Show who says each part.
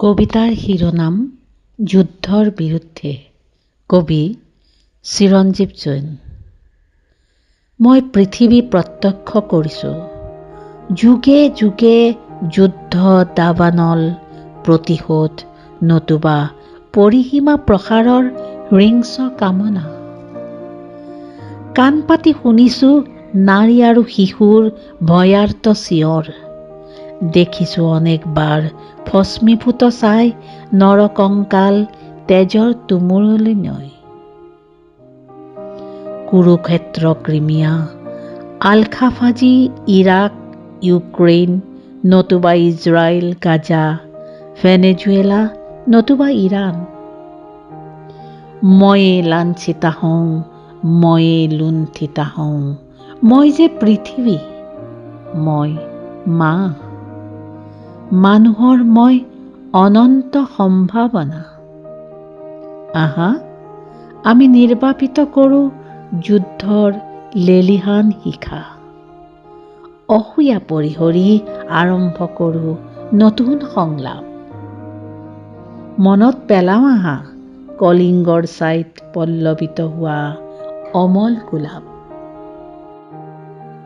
Speaker 1: কবিতাৰ শিৰোনাম যুদ্ধৰ বিৰুদ্ধে। কবি চিৰঞ্জীৱ জৈন। মই পৃথিৱী প্ৰত্যক্ষ কৰিছোঁ, যুগে যুগে যুদ্ধ দাবানল, প্ৰতিশোধ নতুবা পৰিসীমা প্ৰসাৰৰ হিংস্ৰ কামনা। কাণ পাতি শুনিছোঁ নাৰী আৰু শিশুৰ ভয়াৰ্ত চিঞৰ, দেখিছোঁ অনেকবাৰ ভস্মীভূত চাই নৰকংকাল তেজৰ তুমুলনি নৈ। কুৰুক্ষেত্ৰ ক্ৰিমিয়া, আল-খাফাজী ইৰাক ইউক্ৰেইন নতুবা ইজৰাইল গাজা, ভেনেজুৱেলা নতুবা ইৰাণ। ময়েই লাঞ্ছিতা হওঁ, ময়েই লুণ্ঠিতা হওঁ, মই যে পৃথিৱী, মই মা। মানুহৰ মই অনন্ত সম্ভাৱনা। আহা, আমি নিৰ্বাপিত কৰোঁ যুদ্ধৰ লেলিহান শিখা। অসূয়া পৰিহৰি আৰম্ভ কৰোঁ নতুন সংলাপ। মনত পেলাওঁ আহা কলিংগৰ ছাইত পল্লৱিত হোৱা অমল গোলাপ।